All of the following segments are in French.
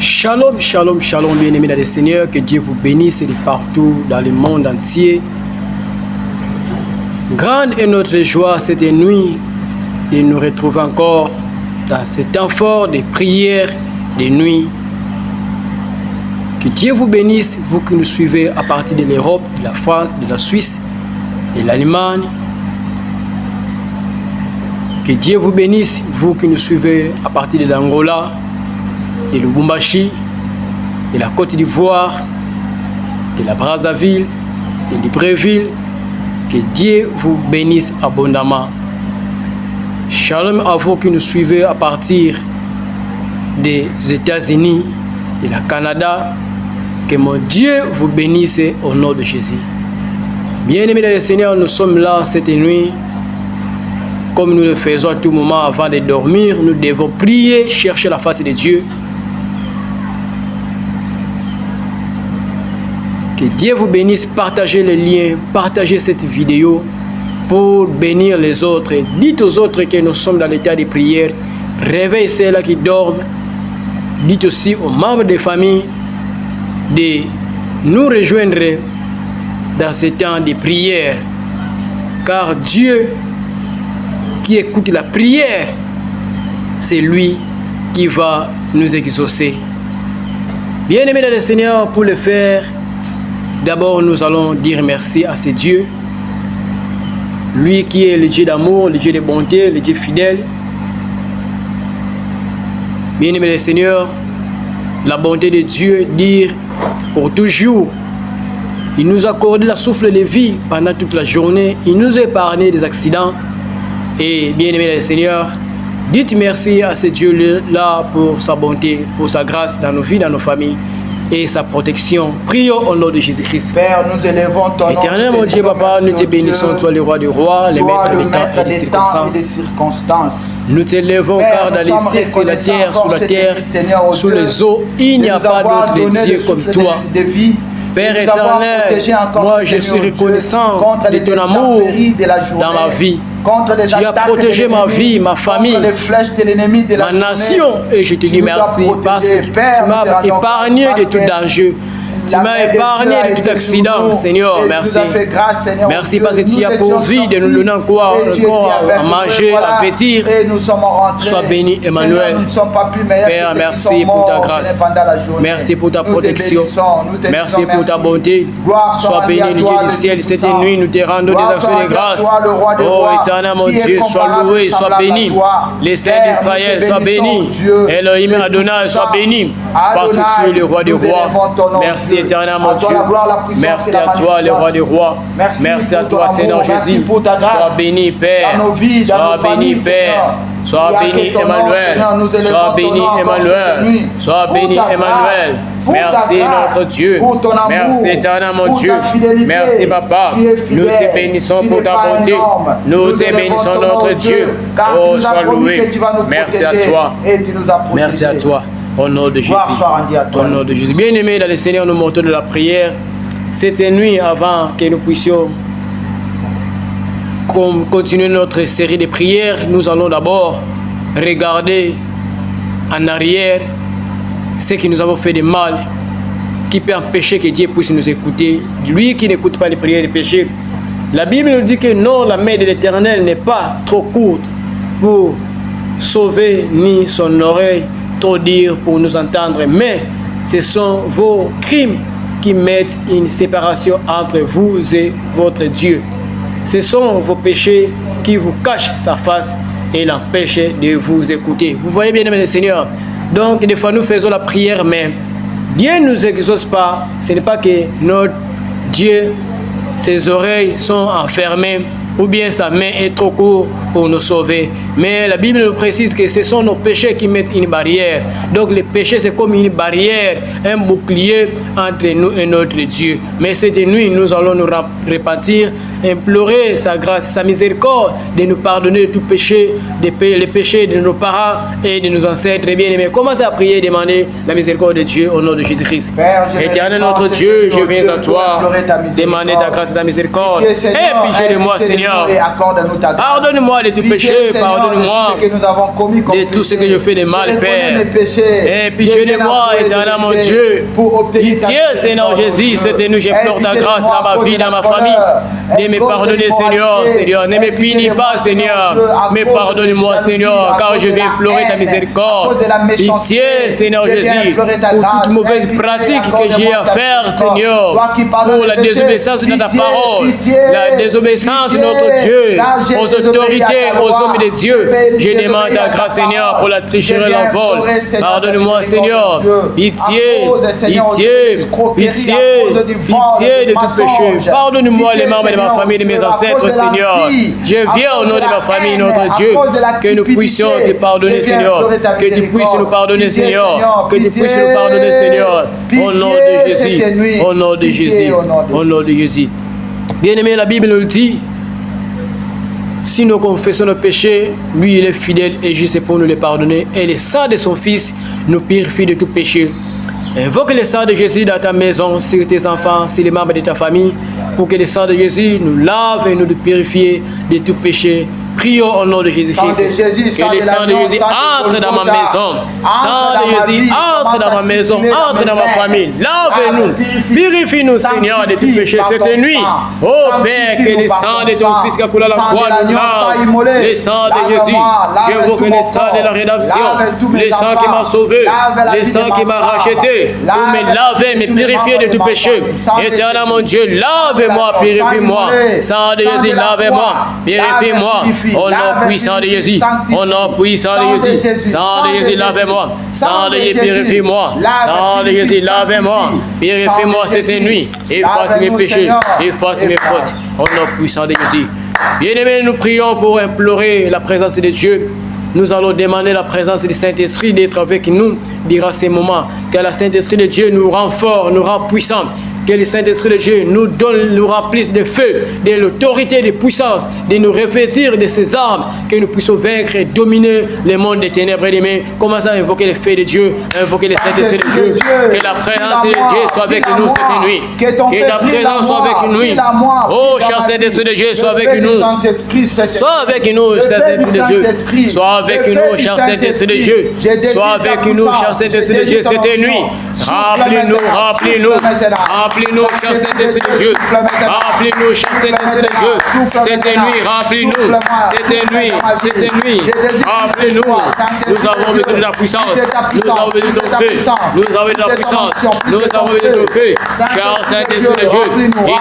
Shalom, shalom, shalom, bien-aimés dans le Seigneur, que Dieu vous bénisse de partout dans le monde entier. Grande est notre joie cette nuit de nous retrouver encore dans ce temps fort de prières de nuit. Que Dieu vous bénisse, vous qui nous suivez à partir de l'Europe, de la France, de la Suisse, de l'Allemagne. Que Dieu vous bénisse, vous qui nous suivez à partir de l'Angola, de Lubumbashi, de la Côte d'Ivoire, de la Brazzaville, de Libreville. Que Dieu vous bénisse abondamment. Shalom à vous qui nous suivez à partir des États-Unis, de la Canada. Que mon Dieu vous bénisse au nom de Jésus. Bien-aimés dans le Seigneur, nous sommes là cette nuit. Comme nous le faisons à tout moment avant de dormir, nous devons prier, chercher la face de Dieu. Que Dieu vous bénisse, partagez les liens, partagez cette vidéo pour bénir les autres. Dites aux autres que nous sommes dans l'état de prière. Réveillez ceux-là qui dorment. Dites aussi aux membres des familles de nous rejoindre dans ce temps de prière. Car Dieu qui écoute la prière, c'est lui qui va nous exaucer. Bien-aimés dans le Seigneur, pour le faire, d'abord, nous allons dire merci à ce Dieu. Lui qui est le Dieu d'amour, le Dieu de bonté, le Dieu fidèle. Bien-aimé le Seigneur, la bonté de Dieu dire pour toujours. Il nous a accordé la souffle de vie pendant toute la journée. Il nous a épargné des accidents. Et bien-aimé le Seigneur, dites merci à ce Dieu-là pour sa bonté, pour sa grâce dans nos vies, dans nos familles. Et sa protection. Prions au nom de Jésus-Christ. Père, nous élevons ton nom. Éternel, mon Dieu, Papa, nous te bénissons, toi le roi des rois, le maître des temps et des circonstances. Nous t'élevons car dans les cieux, sur la terre, sous la terre, sous les eaux, il n'y a pas d'autre Dieu comme toi. Père éternel, moi je suis reconnaissant de ton amour dans ma vie. Tu as protégé ma vie, ma famille, ma nation, et je te dis merci parce que tu m'as épargné de tout danger. Tu m'as épargné de tout accident, Seigneur, merci. Merci parce que tu as pourvu de nous donner encore à manger, à vêtir. Sois béni, Emmanuel. Père, merci pour ta grâce. Merci pour ta protection. Merci pour ta bonté. Sois béni, le Dieu du ciel. Cette nuit, nous te rendons des actions de grâce. Oh, éternel, mon Dieu, sois loué, sois béni. Les saints d'Israël, sois béni. Elohim Adonai, sois béni. Parce que tu es le roi des rois. Merci. Éternel mon Dieu, merci à toi le roi des rois, merci à toi Seigneur Jésus, sois béni Père, sois béni Père, sois béni Emmanuel, sois béni Emmanuel, sois béni Emmanuel. Merci notre Dieu, merci éternel mon Dieu, merci Papa, nous te bénissons pour ta bonté, nous te bénissons notre Dieu, oh sois loué, merci à toi, merci à toi. Au nom de Jésus. Au nom de Jésus. Bien-aimés dans le Seigneur, nous montons de la prière. Cette nuit, avant que nous puissions continuer notre série de prières, nous allons d'abord regarder en arrière ce qui nous avons fait de mal, qui peut empêcher que Dieu puisse nous écouter. Lui qui n'écoute pas les prières des péchés. La Bible nous dit que non, la main de l'Éternel n'est pas trop courte pour sauver, ni son oreille trop dire pour nous entendre, mais ce sont vos crimes qui mettent une séparation entre vous et votre Dieu. Ce sont vos péchés qui vous cachent sa face et l'empêchent de vous écouter. Vous voyez bien, aimé le Seigneur. Donc, des fois, nous faisons la prière, mais Dieu ne nous exauce pas. Ce n'est pas que notre Dieu, ses oreilles sont enfermées ou bien sa main est trop courte pour nous sauver. Mais la Bible nous précise que ce sont nos péchés qui mettent une barrière. Donc les péchés, c'est comme une barrière, un bouclier entre nous et notre Dieu. Mais cette nuit, nous allons nous repentir, implorer sa grâce, sa miséricorde, de nous pardonner de tout péché, les péchés de nos parents et de nos ancêtres bien-aimés. Commencez à prier et demander la miséricorde de Dieu au nom de Jésus-Christ. Éternel notre Dieu, je viens à toi, demander ta grâce et ta miséricorde. Et pitié de moi, Seigneur. Pardonne-moi de tout péché, pardonne pardonne-moi de tout ce que je fais de mal, Père. Et pitié-moi, éternel mon Dieu. Pitié, Seigneur Jésus, cette nuit, j'implore ta grâce dans ma vie, dans ma famille. De me pardonner, Seigneur, Seigneur. Ne me punis pas, Seigneur. Mais pardonne-moi, Seigneur, car je viens implorer ta miséricorde. Pitié, Seigneur Jésus, pour toute mauvaise pratique que j'ai à faire, Seigneur, pour la désobéissance de ta parole, la désobéissance de notre Dieu, aux autorités, aux hommes de Dieu. Je demande ta grâce, Seigneur, pour la tricherie et l'envol. Pardonne-moi, Seigneur. Pitié, pitié, pitié, pitié de tout péché. Pardonne-moi les membres de ma famille, de mes ancêtres, Seigneur. Je viens au nom de ma famille, notre Dieu, que nous puissions te pardonner, Seigneur. Que tu puisses nous pardonner, Seigneur. Que tu puisses nous pardonner, Seigneur. Au nom de Jésus. Au nom de Jésus. Au nom de Jésus. Bien-aimé, la Bible nous le dit. Si nous confessons nos péchés, lui il est fidèle et juste pour nous les pardonner. Et le sang de son Fils nous purifie de tout péché. Invoque le sang de Jésus dans ta maison, sur tes enfants, sur les membres de ta famille, pour que le sang de Jésus nous lave et nous purifie de tout péché. Prions au nom de Jésus-Christ. Que le sang de Jésus entre dans ma maison. Sang de Jésus entre dans ma maison, entre dans ma famille. Lave-nous, purifie-nous, Seigneur, de tout péché cette nuit. Oh Père, que le sang de ton Fils qui a coulé à la croix nous lave. Le sang de Jésus. J'invoque le sang de la rédemption. Le sang qui m'a sauvé. Le sang qui m'a racheté. Pour me laver, me purifier de tout péché. Éternel mon Dieu, lave-moi, purifie-moi. Sang de Jésus, lave-moi, purifie-moi. Au nom puissant de Jésus, au nom puissant de Jésus, sang de Jésus, lave-moi, sang de Jésus, purifie-moi, sang de Jésus, lave-moi, purifie-moi cette nuit, efface mes péchés, efface mes fautes, au nom puissant de Jésus. Bien-aimés, nous prions pour implorer la présence de Dieu. Nous allons demander la présence du Saint-Esprit d'être avec nous durant ces moments. Que le Saint-Esprit de Dieu nous rend forts, nous rend puissants. Que le Saint-Esprit de Dieu nous remplisse de feu, de l'autorité, de puissance, de nous revêtir de ses armes, que nous puissions vaincre et dominer le monde des ténèbres et des mains. Commençons à invoquer le feu de Dieu, à invoquer le Saint-Esprit de Dieu. Que la présence de Dieu soit avec nous cette nuit. Que ta présence soit avec nous. Oh, cher Saint-Esprit de Dieu, sois avec nous. Sois avec nous, Saint-Esprit de Dieu. Sois avec nous, cher Saint-Esprit de Dieu. Sois avec nous, cher Saint-Esprit de Dieu, cette nuit. Remplis-nous, remplis-nous, remplis-nous, cher Saint-Esprit de Dieu. Remplis-nous, cher Saint-Esprit de Dieu. Cette nuit, remplis-nous. Cette nuit, remplis-nous. Nous avons besoin de la puissance. Nous avons besoin de ton feu. Nous avons besoin de la puissance. Nous avons besoin de ton feu. Cher Saint-Esprit de Dieu,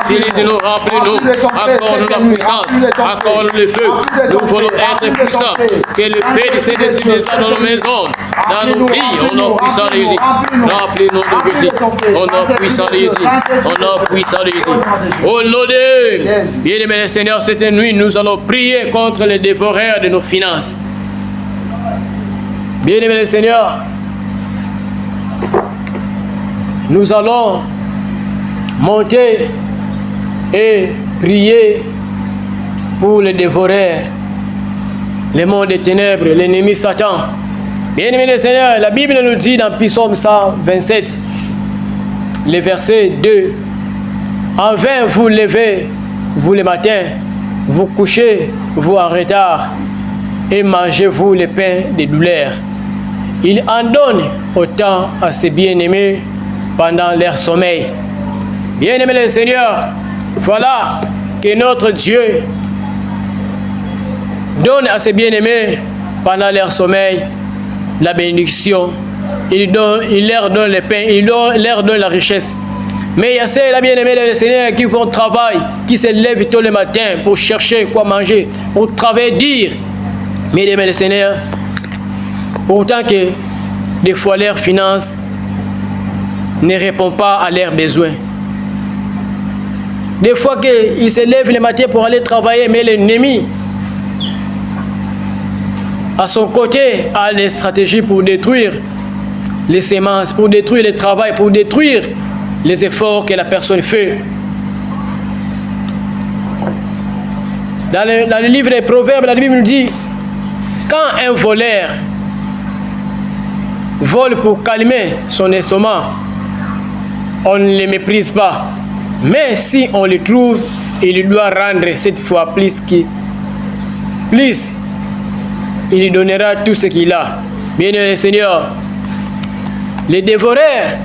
utilise-nous, remplis-nous. Accorde-nous la puissance. Accorde-nous le feu. Nous voulons être puissants. Que le feu du Saint-Esprit soit dans nos maisons, dans nos vies. Au nom puissant de Jésus. Remplis-nous de Jésus. Au nom puissant de Jésus. Au nom puissant de Jésus. Au nom de bien-aimé le Seigneur, cette nuit, nous allons prier contre les dévoreurs de nos finances. Bien-aimé le Seigneur, nous allons monter et prier pour les dévoreurs, les mondes des ténèbres, l'ennemi Satan. Bien-aimé le Seigneur, la Bible nous dit dans Psaume 127, le verset 2, « En vain vous levez, vous le matin, vous couchez, vous en retard, et mangez-vous le pain des douleurs. Il en donne autant à ses bien-aimés pendant leur sommeil. » Bien-aimé le Seigneur, voilà que notre Dieu donne à ses bien-aimés pendant leur sommeil la bénédiction. Il leur donne le pain, il leur donne la richesse. Mais il y a ceux-là, bien-aimés le Seigneur, qui font travail, qui se lèvent tôt le matin pour chercher quoi manger, pour travailler, dire. Mais bien-aimés le Seigneur, pourtant que des fois leurs finances ne répondent pas à leurs besoins. Des fois qu'ils se lèvent le matin pour aller travailler, mais l'ennemi, à son côté, a des stratégies pour détruire les semences, pour détruire le travail, pour détruire les efforts que la personne fait. Dans le livre des Proverbes, la Bible nous dit, quand un voleur vole pour calmer son estomac, on ne le méprise pas. Mais si on le trouve, il doit rendre cette fois plus il lui donnera tout ce qu'il a. Bien-aimé Seigneur, les dévoreurs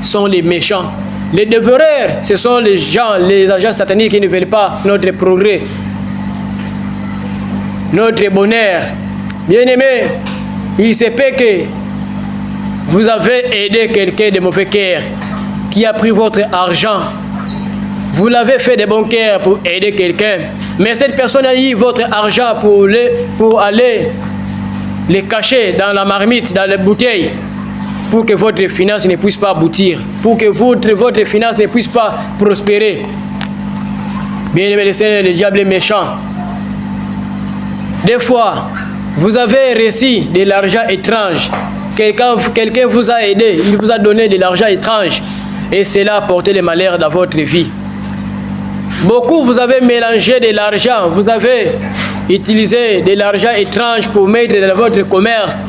sont les méchants. Les dévoreurs, ce sont les gens, les agents sataniques qui ne veulent pas notre progrès, notre bonheur. Bien-aimé, il se peut que vous avez aidé quelqu'un de mauvais cœur qui a pris votre argent. Vous l'avez fait de bon cœur pour aider quelqu'un, mais cette personne a eu votre argent pour aller les cacher dans la marmite, dans les bouteilles, pour que votre finance ne puisse pas aboutir, pour que votre finance ne puisse pas prospérer. Bien-aimé le Seigneur, le diable est méchant. Des fois, vous avez reçu de l'argent étrange. Quelqu'un vous a aidé, il vous a donné de l'argent étrange, et cela a porté le malheur dans votre vie. Beaucoup, vous avez mélangé de l'argent, vous avez utilisé de l'argent étrange pour mettre dans votre commerce,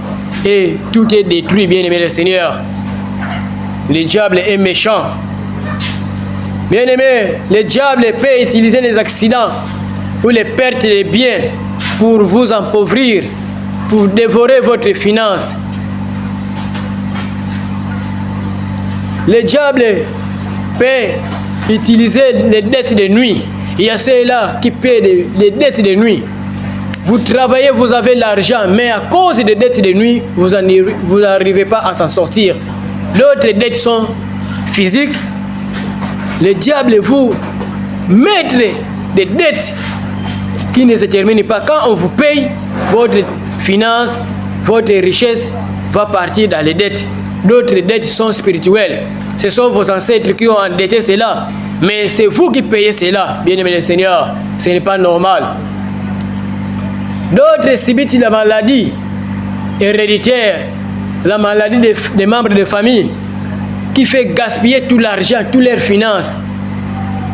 et tout est détruit, bien-aimé le Seigneur. Le diable est méchant. Bien-aimé, le diable peut utiliser les accidents ou les pertes de biens pour vous appauvrir, pour dévorer votre finance. Le diable peut utiliser les dettes de nuit. Il y a ceux-là qui paient les dettes de nuit. Vous travaillez, vous avez l'argent, mais à cause des dettes de nuit, vous n'arrivez pas à s'en sortir. D'autres dettes sont physiques. Le diable vous met des dettes qui ne se terminent pas. Quand on vous paye, votre finance, votre richesse va partir dans les dettes. D'autres dettes sont spirituelles. Ce sont vos ancêtres qui ont endetté cela. Mais c'est vous qui payez cela, bien-aimé le Seigneur. Ce n'est pas normal. D'autres subissent la maladie héréditaire, la maladie des membres de famille, qui fait gaspiller tout l'argent, toutes leurs finances.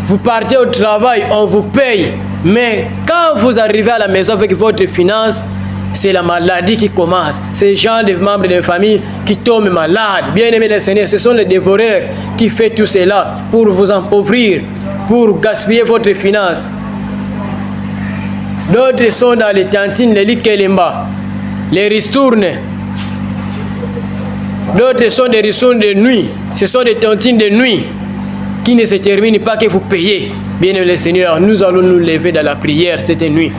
Vous partez au travail, on vous paye. Mais quand vous arrivez à la maison avec votre finance, c'est la maladie qui commence. Ces gens de membres de famille qui tombent malades. Bien-aimés le Seigneur, ce sont les dévoreurs qui font tout cela pour vous appauvrir, pour gaspiller votre finance. D'autres sont dans les tantines, les likelemba, les ristournes. D'autres sont des ristournes de nuit. Ce sont des tantines de nuit qui ne se terminent pas que vous payez. Bien-aimé le Seigneur, nous allons nous lever dans la prière cette nuit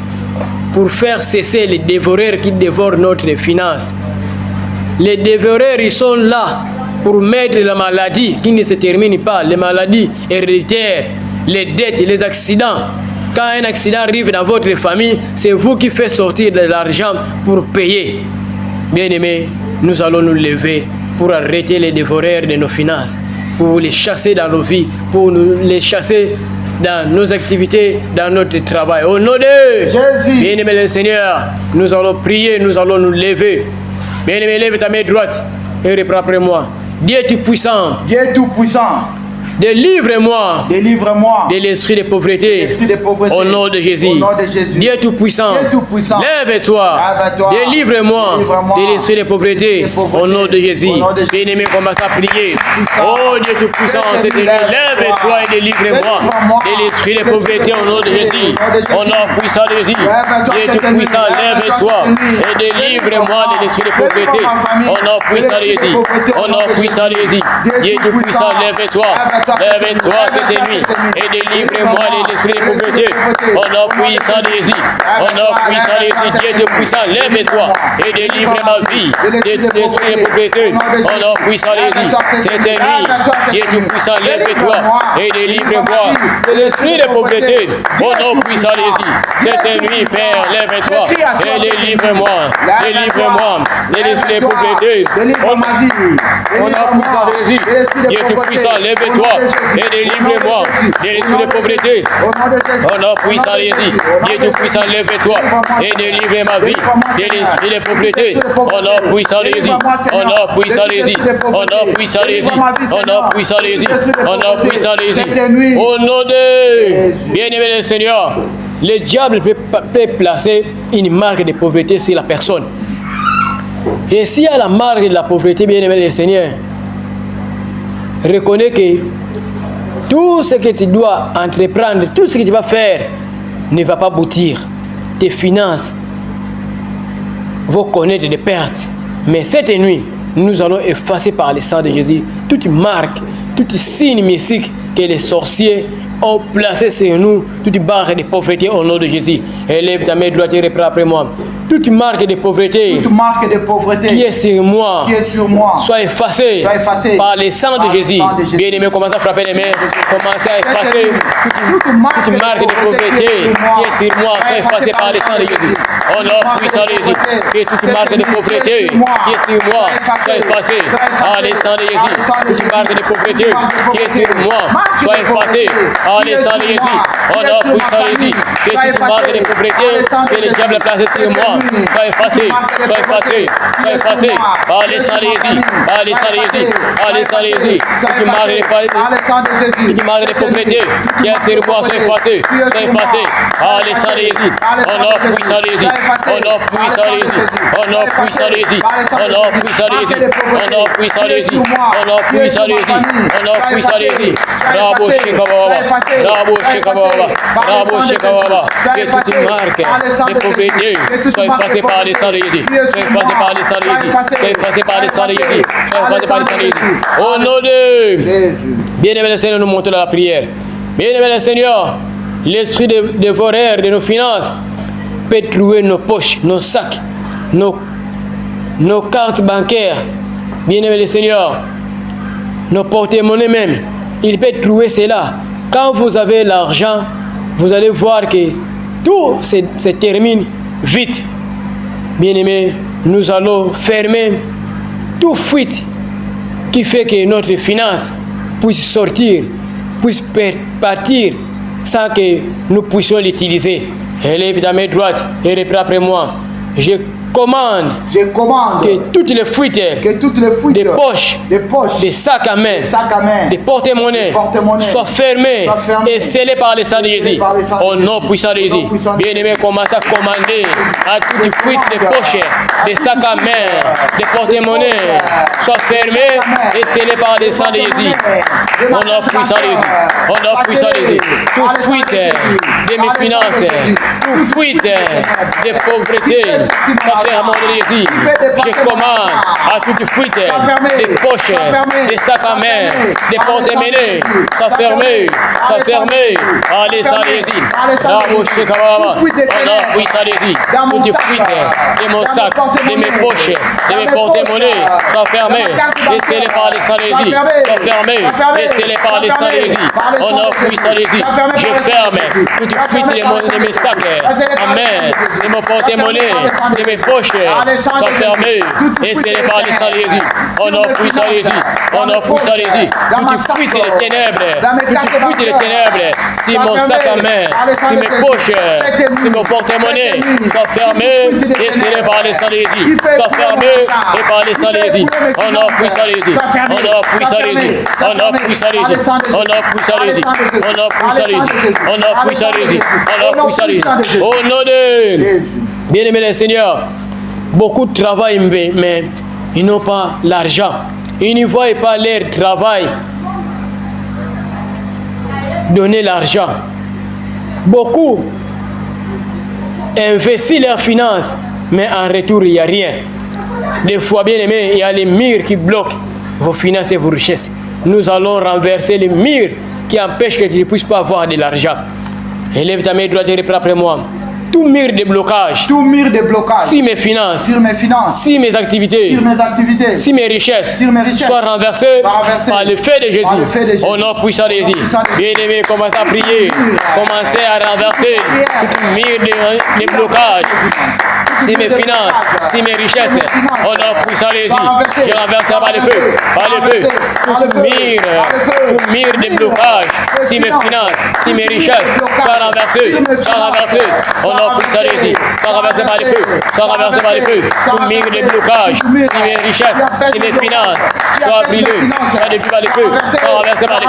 pour faire cesser les dévoreurs qui dévorent notre finance. Les dévoreurs, ils sont là pour mettre la maladie qui ne se termine pas, les maladies héréditaires, les dettes, les accidents. Quand un accident arrive dans votre famille, c'est vous qui faites sortir de l'argent pour payer. Bien-aimés, nous allons nous lever pour arrêter les dévoreurs de nos finances, pour les chasser dans nos vies, pour les chasser dans nos activités, dans notre travail. Au nom de Jésus, bien-aimé le Seigneur, nous allons prier, nous allons nous lever. Bien-aimé, lève ta main droite et reprends après moi. Dieu tout-puissant, Dieu tout-puissant, délivre-moi délivre-moi de l'esprit de pauvreté, au nom de Jésus. Dieu tout-puissant, lève-toi, délivre-moi de l'esprit de pauvreté, au nom de Jésus. Bien-aimé, commence à prier. Oh Dieu tout-puissant, cette nuit, lève-toi et délivre-moi de l'esprit de pauvreté, au nom de Jésus. Au nom puissant de Jésus. Dieu tout-puissant, lève-toi et délivre-moi de l'esprit de pauvreté, au nom puissant de Jésus. Au nom puissant de Jésus. Dieu tout-puissant, lève-toi. Lève-toi cette nuit et délivre-moi de l'esprit de pauvreté. Au nom puissant de Jésus. Au nom puissant de Jésus. Dieu tout-puissant, lève-toi et délivre ma vie de l'esprit de pauvreté. Au nom puissant de Jésus. Cette nuit, Dieu tout-puissant, lève-toi et délivre-moi de l'esprit de pauvreté. Au nom puissant de Jésus. Cette nuit, Père, lève-toi et délivre-moi. Délivre-moi de l'esprit de pauvreté. Au nom puissant de Jésus. Dieu tout-puissant, lève-toi et délivre-moi de l'esprit de pauvreté. Au nom puissant de Jésus. Dieu tout-puissant, lève-toi et délivre ma vie de l'esprit de pauvreté. Au nom puissant de Jésus. Au nom puissant de Jésus. Au nom puissant de Jésus. Au nom puissant de Jésus. Au nom puissant de Jésus. Au nom de bien-aimé le Seigneur, le diable peut placer une marque de pauvreté sur la personne. Et s'il y a la marque de la pauvreté, bien-aimé le Seigneur, reconnais que tout ce que tu dois entreprendre, tout ce que tu vas faire ne va pas aboutir. Tes finances vont connaître des pertes. Mais cette nuit, nous allons effacer par le sang de Jésus toute marque, tout signe mystique que les sorciers ont placé sur nous, toute barre de pauvreté au nom de Jésus. Élève ta main droite et reprends après moi. Toute marque de pauvreté, qui est sur moi, soit effacée par le sang de Jésus. Bien-aimé, commencez à frapper les mains, commencez à effacer toute marque de pauvreté qui est sur moi, soit effacée par le sang de Jésus. Oh non, puissant Jésus, que toute marque de pauvreté qui est sur moi, soit effacée par le sang de Jésus. Toute marque de pauvreté qui est sur moi, soit effacée par le sang de Jésus. Oh non, puissant Jésus, que toute marque de pauvreté que le diable a placée sur moi, soit effacé, soit effacé, soit effacé par les sang de Jésus, par les sang de Jésus, par les sang de Jésus. Toute marque de pauvreté qui est sur moi, soit effacé, soit effacé par les sang de Jésus. Oh non, puissant de Jésus, oh non, puissant de Jésus, oh non, puissant de Jésus, oh non, puissant de Jésus, oh non, puissant de Jésus, oh non, puissant de Jésus, oh non, puissant de Jésus. Bravo, Shekababa, bravo, Shekababa, bravo, Shekababa. Que toute marque de pauvreté soit effacée par les sang de Jésus, soit effacée par les sang de Jésus, soit effacée par les sang de Jésus, soit effacée par les sang de Jésus. Au nom de Jésus. Bien-aimé le Seigneur, nous montons la prière. Bien-aimé le Seigneur, l'esprit dévoreur de nos finances peut trouver nos poches, nos sacs, nos cartes bancaires. Bien-aimé le Seigneur, nos porte-monnaies même, il peut trouver cela. Quand vous avez l'argent, vous allez voir que tout se termine vite. Bien-aimés, nous allons fermer toute fuite qui fait que notre finance puisse sortir, puisse partir sans que nous puissions l'utiliser. Élève ta main droite et reprends après moi. Je commande que toutes les fuites des poches, des sacs à main, des porte-monnaies soient fermées et scellées par le sang de Jésus. Au nom puissant de Jésus. Bien-aimé, commence à commander à toutes fuites des poches, des sacs à main, des porte-monnaies soient fermées et scellées par le sang de Jésus. Au nom puissant de Jésus. Au nom puissant de Jésus. Toute fuite de mes finances, toute fuite de pauvreté, fermement de Jésus, je commande à toute fuite des poches, des sacs à main, des porte-monnaies, soient fermés, allez, ça les Jésus. Bravo, Shekababa, au nom puissant de Jésus, toute fuite de mon sac, de mes poches, de mes porte-monnaies, sont fermées, et scellées par les sang de Jésus, sont fermées, et scellées par les sang de Jésus, au nom puissant de Jésus, je ferme toute fuite de mes sacs, amen, de mon porte-monnaie, de mes poches, sont fermés et scellés par le sang de Jésus. Au nom puissant de Jésus, au nom puissant de Jésus, toute fuite des ténèbres, si mon sac à main, si mes poches, si mon porte-monnaie sont fermés et scellés par le sang de Jésus, sont fermés et par le sang de Jésus. Au nom puissant de Jésus, au nom puissant de Jésus, au nom puissant de Jésus, au nom puissant de Jésus, au nom puissant de Jésus, au nom puissant de Jésus, au nom puissant de Jésus, au nom de Jésus. Bien-aimé le Seigneur, beaucoup travaillent, mais ils n'ont pas l'argent. Ils ne voient pas leur travail donner l'argent. Beaucoup investissent leurs finances, mais en retour, il n'y a rien. Des fois, bien aimé, il y a les murs qui bloquent vos finances et vos richesses. Nous allons renverser les murs qui empêchent que tu ne puisses pas avoir de l'argent. Élève ta main droite et reprends après moi. Tout mur de blocage, si mes finances, si mes activités, si mes richesses, soient renversées par le feu de Jésus. Au nom puissant de Jésus. Bien-aimé, commencez à prier. Commencez à renverser tout mur de blocage. Si mes finances, si mes richesses, au nom puissant de Jésus, je renverse par le feu, tout mur de blocage. Si mes finances, si mes richesses, soient renversées, au nom puissant de Jésus, soient renversées par le feu, tout mur de blocage. Si mes richesses, si mes finances, soient brûlées, soient détruites par le feu, soient renversées par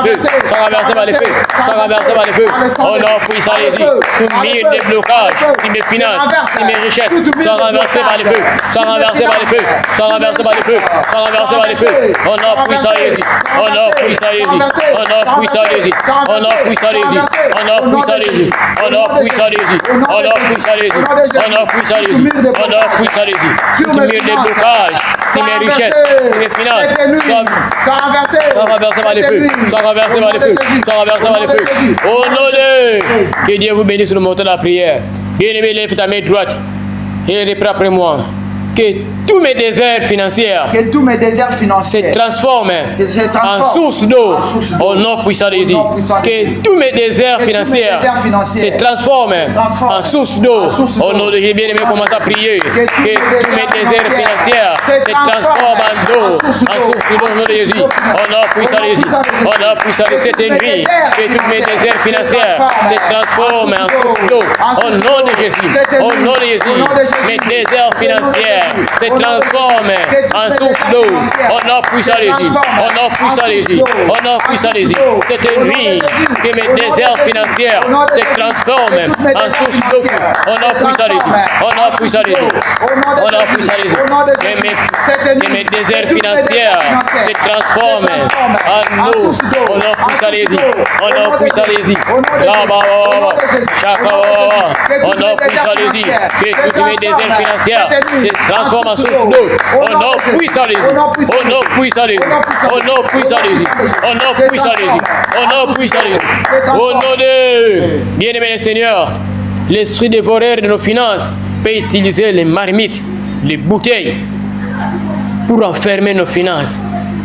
le feu, au nom puissant de Jésus, tout mur de blocage. Si mes finances, si mes richesses, soient renversés par le feu, soient renversés par le feu, au nom puissant de Jésus, au nom puissant de Jésus, au nom puissant de Jésus, au nom puissant de Jésus, nom puissant de Jésus, au nom puissant de Jésus, au nom puissant de Jésus, au nom puissant de Jésus, au nom puissant de Jésus, au nom puissant de Jésus. Tout mur de blocage, c'est mes richesses, c'est mes finances, soit renversé par les feux, soit renversé par les feux, soit renversé par les feux. Au nom de que Dieu vous bénisse le montant de la prière. Bien-aimé, lève ta main droite et reprends après moi. Que tous mes déserts financiers se transforment en source d'eau au nom puissant de Jésus. Que tous mes déserts financiers se transforment en source d'eau au nom de Jésus. Bien-aimé, commence à prier. Que tous mes déserts financiers se transforment en eau, en source d'eau au nom de Jésus. Au nom puissant de Jésus. Au nom puissant de cette nuit. Que tous mes déserts financiers se transforment en source d'eau au nom de Jésus. Au nom de Jésus. Mes déserts financiers se transforme en source d'eau. Au nom puissant de Jésus. Au nom puissant de Jésus. Au nom puissant de Jésus. Cette nuit, que mes déserts financiers se transforment en source d'eau. Au nom puissant de Jésus. Au nom puissant de Jésus. Au nom puissant de Jésus. Que mes déserts financiers se transforment en eau. Au nom puissant de Jésus. Au nom puissant de Jésus. Au nom puissant de Jésus. Que tous mes déserts financiers se transforment en source d'eau. Au nom puissant de Jésus. Au nom puissant de Jésus. Au nom puissant de Jésus. Au nom puissant de Jésus. Au nom puissant de Jésus. Au nom de bien-aimé le Seigneur, l'esprit dévoreur de nos finances peut utiliser les marmites, les bouteilles pour enfermer nos finances.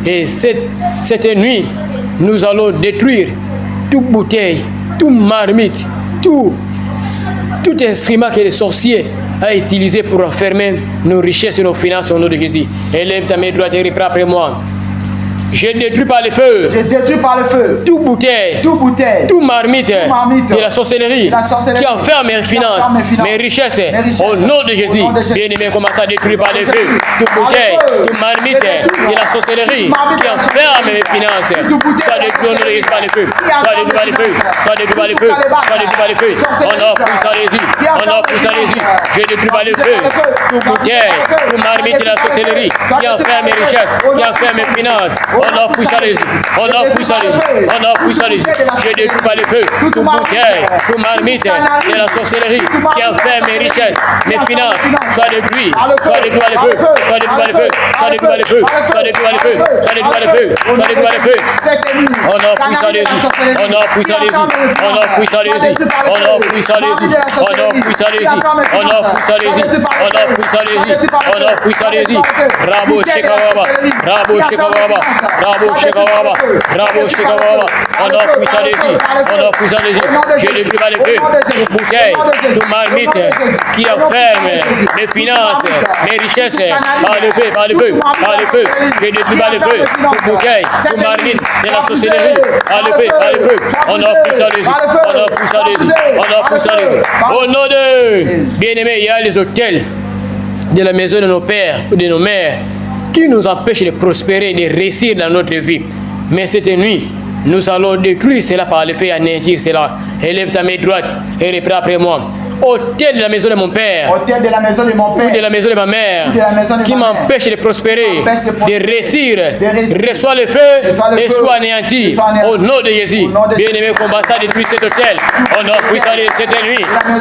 Et cette nuit, nous allons détruire toute bouteille, toute marmite, tout instrument que les sorciers a utilisé pour enfermer nos richesses et nos finances au nom de Jésus. Élève ta main droite et reprends après moi. Je détruis par le feu. Je détruis par le feu. Tout bouteille. Tout marmite. De la sorcellerie. Qui enferme mes finances, mes richesses. Au nom de Jésus. Bien-aimé, commence à détruire par le feu. Tout bouteille. Tout marmite. De la sorcellerie. Qui enferme mes finances. Soit détruit au nom de Jésus par le feu. Soit détruit par le feu. Soit détruit par le feu. Soit détruit par le feu. Au nom puissant de Jésus. Au nom puissant de Jésus. Je détruis par le feu. Tout bouteille. Tout marmite de la sorcellerie. Qui enferme mes richesses. Qui enferme mes finances. Au nom puissant de Jésus, au nom puissant de Jésus, au nom puissant de Jésus, je détruis par le feu, tout bouteille, tout marmite de la sorcellerie qui enferme mes richesses, mes finances, soit détruit par le feu, soit détruit par le feu, soit détruit par le feu, soit détruit par le feu, soit détruit par le feu, soit détruit par le feu, au nom puissant de Jésus, au nom puissant de Jésus, au nom puissant de Jésus, au nom puissant de Jésus, au nom puissant de Jésus, au nom puissant de Jésus, au nom puissant de Jésus, au nom puissant de Jésus, Rabo Shekawaba, Rabo Shekawaba, Rabo Shekawaba, Rabo Shekawaba, au nom puissant de Jésus, au nom puissant de Jésus, je détruis par le feu, toute bouteille, toute marmite qui enferme mes finances, mes richesses, par le feu, par le feu, par le feu, je détruis par le feu, toute bouteille, toute marmite de la sorcellerie, par le feu, au nom puissant de Jésus, au nom puissant de Jésus, au nom puissant de Jésus, au nom de bien-aimés, il y a les hôtels de la maison de nos pères ou de nos mères qui nous empêchent de prospérer, de réussir dans notre vie. Mais cette nuit, nous allons détruire cela par le feu et anéantir cela. Élève ta main droite et reprends après moi. Hôtel de la maison de mon père, hôtel de la maison de mon père, ou de la maison de ma mère, qui m'empêche de prospérer, de réussir, reçois le feu et sois anéanti. Au nom de Jésus, bien-aimé, combattant depuis cet hôtel, au nom puissant de cette nuit,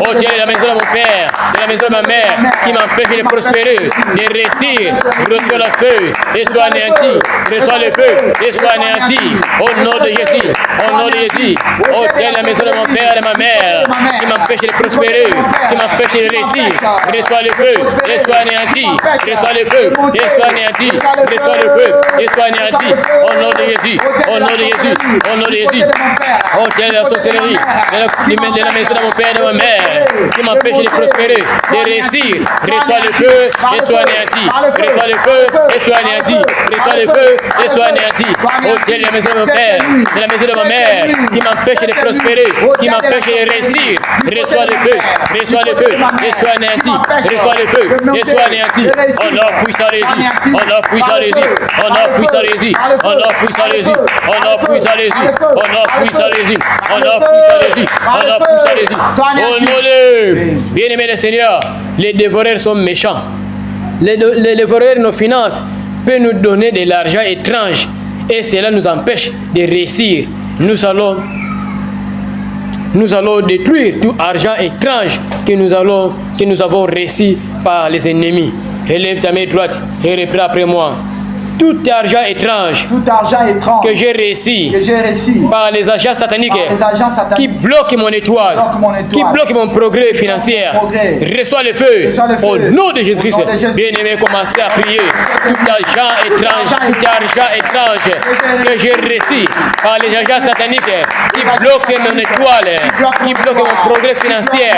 hôtel de la maison de mon père, de la maison de ma mère, qui m'empêche de prospérer, de réussir, reçois le feu et sois anéanti. Reçois le feu et sois anéanti. Au nom de Jésus, au nom de Jésus, hôtel de la maison de mon père et de ma mère, qui m'empêche de prospérer, qui m'empêche de réussir, reçois le feu, et sois anéanti, reçois le feu, et sois anéanti, reçois le feu, et sois anéanti, au nom de Jésus, au nom de Jésus, au nom de Jésus, au Dieu de la sorcellerie, de la maison de mon père et de ma mère, qui m'empêche de prospérer, de réussir, reçois le feu, et sois anéanti, reçois le feu, et sois anéanti, reçois le feu, et sois anéanti, au Dieu de la maison de mon père, de la maison de ma mère, qui m'empêche de prospérer, qui m'empêche de réussir, reçois le feu, reçois le feu, et sois anéanti, reçois le feu, et sois anéanti, au nom puissant de Jésus, au nom puissant de Jésus, au nom puissant de Jésus, au nom puissant de Jésus, au nom puissant de Jésus, au nom puissant de Jésus, au nom puissant de Jésus, au nom puissant de Jésus, au nom de bien-aimé le Seigneur, les dévoreurs sont méchants. Les dévoreurs de nos finances peuvent nous donner de l'argent étrange et cela nous empêche de réussir. Nous allons nous allons détruire tout argent étrange que nous avons reçu par les ennemis. Élève ta main droite et reprends après moi. Tout argent étrange que j'ai reçu par les agents sataniques qui bloquent mon étoile, qui bloquent mon progrès financier, reçois le feu au nom de Jésus-Christ. Bien-aimé, commencez à prier. Tout argent étrange que j'ai reçu par les agents sataniques qui bloquent mon étoile, qui bloquent mon progrès financier,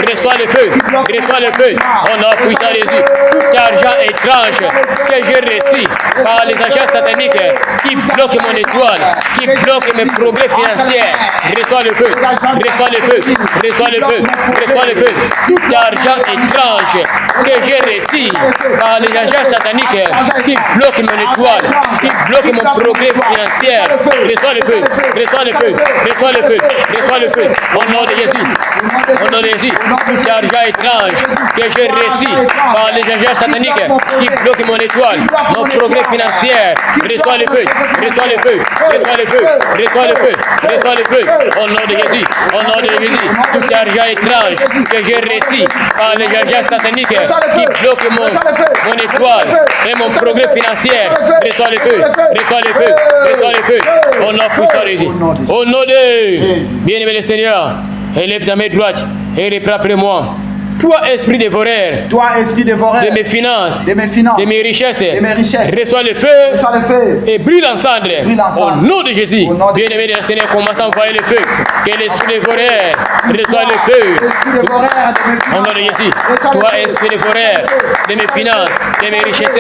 reçois le feu, reçois le feu. Au nom puissant de Jésus. Tout argent étrange que j'ai reçu par les agents sataniques qui bloquent mon étoile, qui bloquent mes progrès financiers, reçois le feu, reçois le feu, reçois le feu, reçois le feu. Tout argent étrange que j'ai reçu par les agents sataniques qui bloquent mon étoile, qui bloquent mon progrès financier, reçois le feu, reçois le feu, reçois le feu, reçois le feu. Au nom de Jésus, au nom de Jésus, tout argent étrange que j'ai reçu par les agents sataniques qui bloquent mon étoile, mon progrès financier, reçois le feu, reçois le feu, reçois le feu, reçois le feu, reçois le feu. Au nom de Jésus, au nom de Jésus, tout argent étrange que j'ai reçu par les agents sataniques qui bloquent mon étoile et mon progrès financier, reçois le feu, reçois le feu, reçois le feu. Au nom puissant de Jésus, au nom de bien-aimé le Seigneur, élève ta main droite et reprends après moi. Toi, esprit dévoreur, de mes finances, de mes richesses, reçois le feu et brille en cendre. Au nom de Jésus, bien-aimé de Seigneur, commence à envoyer le feu. Que l'esprit dévoreur reçoit le feu. Au nom de Jésus, toi, esprit dévoreur de mes finances, de mes richesses,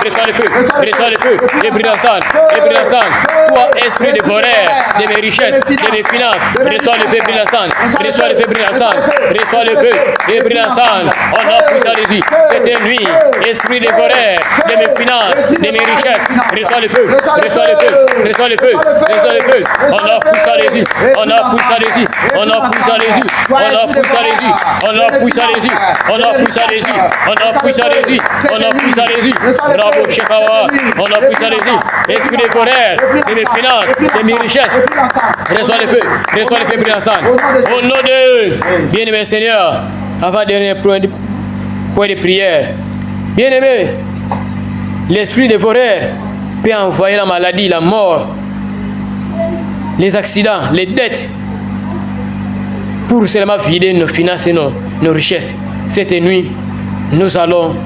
reçois le feu, reçois le feu et brille en cendre, et brille en cendre. Toi, esprit dévoreur de mes richesses, de mes finances, reçois le feu, brille en cendre, reçois le feu, brille en cendre, reçois le feu et brille ensemble. On a puissant de Jésus. C'était lui, esprit dévoreur de mes finances, de mes richesses. Reçois le feu, reçois le feu, reçois le feu, reçois le feu. On a puissant de Jésus. On a puissant de Jésus. On a puissant de Jésus. On a puissant de Jésus. On a puissant de Jésus. On a puissant de Jésus. On a puissant de Jésus. On a puissant de Jésus. Bravo, Shekawa. On a puissant de Jésus. Esprit dévoreur de mes finances, de mes richesses. Reçois le feu, reçois le feu, brille ensemble. Au nom de bien-aimé Seigneur. Avant dernier point de prière. Bien-aimé, l'esprit dévoreur peut envoyer la maladie, la mort, les accidents, les dettes pour seulement vider nos finances et nos richesses. Cette nuit, nous allons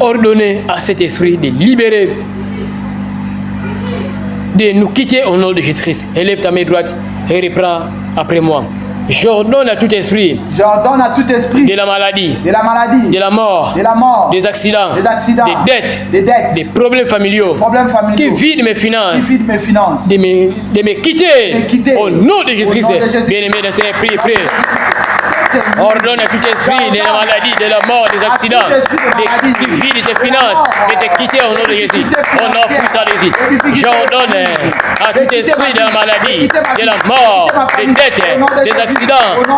ordonner à cet esprit de libérer, de nous quitter au nom de Jésus-Christ. Élève ta main droite et reprends après moi. J'ordonne à tout esprit de la maladie, de la mort, des accidents, des dettes, des problèmes familiaux, qui vident mes finances, de me quitter au nom de Jésus-Christ. Bien-aimé dans ces prières, ordonne à tout esprit de la maladie, de la mort, des accidents, qui vident tes finances, de te quitter au nom de Jésus. Au nom puissant de Jésus. J'ordonne à tout esprit de la maladie, de la mort, des dettes, des accidents,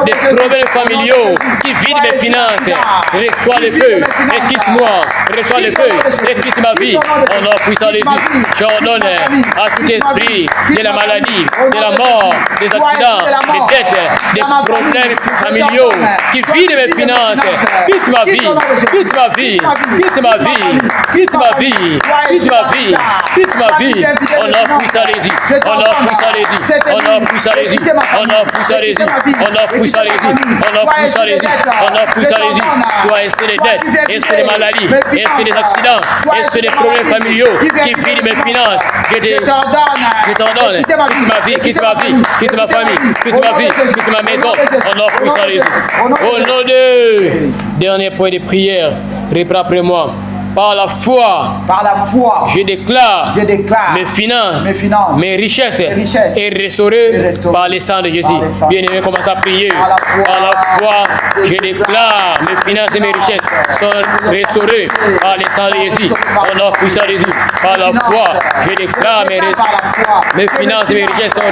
des problèmes familiaux qui vident mes finances. Reçois le feu et quitte-moi. Reçois le feu et quitte ma vie. Au nom puissant de Jésus. J'ordonne à tout esprit de la maladie, de la mort, des accidents, des dettes, des problèmes familiaux qui vident mes finances. Quitte ma vie, quitte ma vie, quitte ma vie, quitte ma vie, quitte ma vie, quitte ma vie. On a poussé à Jésus, on a poussé à Jésus, on a poussé à Jésus, on a poussé à Jésus, on a poussé à Jésus, on a poussé à Jésus, on a poussé à Jésus. Toi, est-ce des dettes, est-ce des maladies, est-ce des accidents, est-ce des problèmes familiaux qui vident mes finances? Je t'ordonne, quitte ma vie, quitte ma vie, quitte ma famille, quitte ma vie, quitte ma maison. On a poussé à Jésus. Au nom de dernier point de prière, reprends après moi. Par la foi, je déclare mes finances, mes richesses et restaurées par le sang de Jésus. Bien-aimé, commence à prier. Par la foi, je déclare mes finances et mes richesses sont restaurées par le sang de Jésus. Au nom puissant de Jésus. Par la foi, je déclare mes finances et mes richesses sont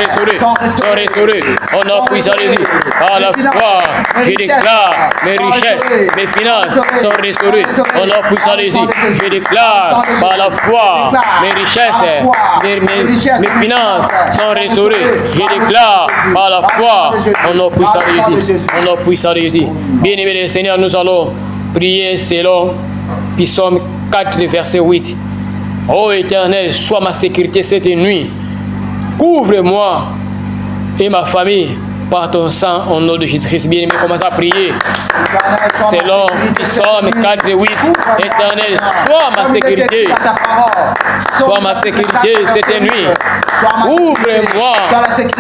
restaurées. Au nom puissant de Jésus. Par la foi, je déclare mes richesses, mes finances sont restaurées. Au nom puissant de Jésus. je déclare par la foi, mes richesses, mes finances sont restaurées. Je déclare par la foi, au nom puissant de Jésus. Au nom puissant de Jésus. Bien-aimé le Seigneur, nous allons prier selon Psaume 4, verset 8. Ô Éternel, sois ma sécurité cette nuit. Couvre-moi et ma famille par ton sang, au nom de Jésus-Christ. Bien-aimé, commence à prier. Selon Psaume 4 et 8, Éternel, sois ma sécurité. Sois ma sécurité cette nuit. Ouvre-moi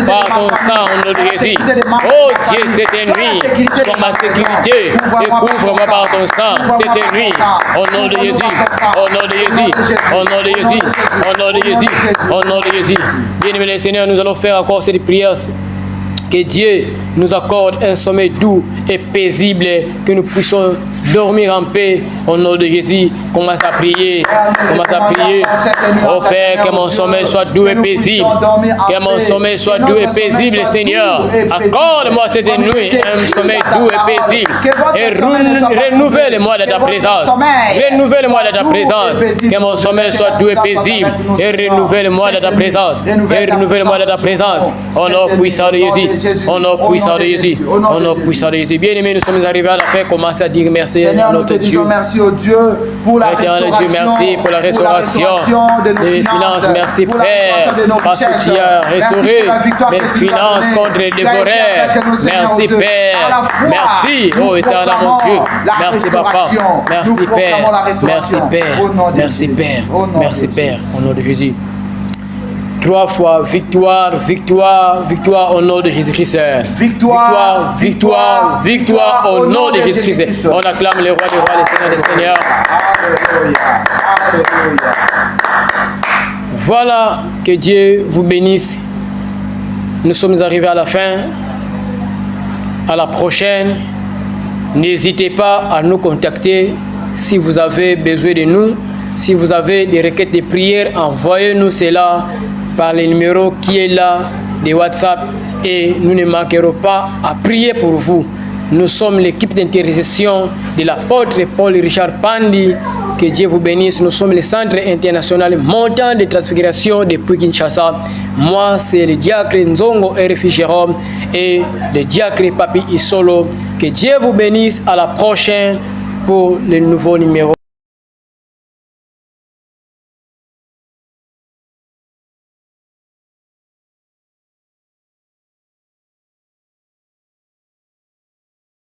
par ton sang, au nom de Jésus. Oh Dieu, cette nuit, sois ma sécurité. Et couvre-moi par ton sang cette nuit. Au nom de Jésus. Au nom de Jésus. Au nom de Jésus. Au nom de Jésus. Au nom de Jésus. Bien-aimé le Seigneur, nous allons faire encore cette prière. Que Dieu nous accorde un sommeil doux et paisible, que nous puissions dormir en paix. Au nom de Jésus, commence à prier. Commence à prier. Oh Père, que mon sommeil soit doux et paisible. Que mon sommeil soit doux et paisible, Seigneur. Accorde-moi cette nuit un sommeil doux et paisible. Et renouvelle-moi de ta présence. Renouvelle-moi de ta présence. Que mon sommeil soit doux et paisible. Et renouvelle-moi de ta présence. Et renouvelle-moi de ta présence. Au nom puissant de Jésus. Au nom puissant de Jésus. Au nom puissant de Jésus. Bien-aimés, nous sommes arrivés à la fin. Commencez à dire merci à notre Dieu. Merci au Dieu pour la restauration. Merci pour la restauration des finances. Merci Père, parce que tu as restauré mes finances contre les dévoreurs. Merci Père. Merci, oh éternel mon Dieu. Merci Papa. Merci Père. Merci Père. Merci Père. Merci Père. Au nom de Jésus. 3 fois victoire, victoire, victoire au nom de Jésus-Christ. Victoire, victoire, victoire au nom de Jésus-Christ. On acclame le roi des rois, le Seigneur des seigneurs. Alléluia. Alléluia. Voilà, que Dieu vous bénisse. Nous sommes arrivés à la fin. À la prochaine. N'hésitez pas à nous contacter si vous avez besoin de nous. Si vous avez des requêtes de prière, envoyez-nous cela par le numéro qui est là de WhatsApp et nous ne manquerons pas à prier pour vous. Nous sommes l'équipe d'intercession de l'apôtre Paul Richard Pandi. Que Dieu vous bénisse. Nous sommes le centre international montant de transfiguration depuis Kinshasa. Moi, c'est le diacre Nzongo RFI Jérôme et le diacre Papi Isolo. Que Dieu vous bénisse. À la prochaine pour le nouveau numéro.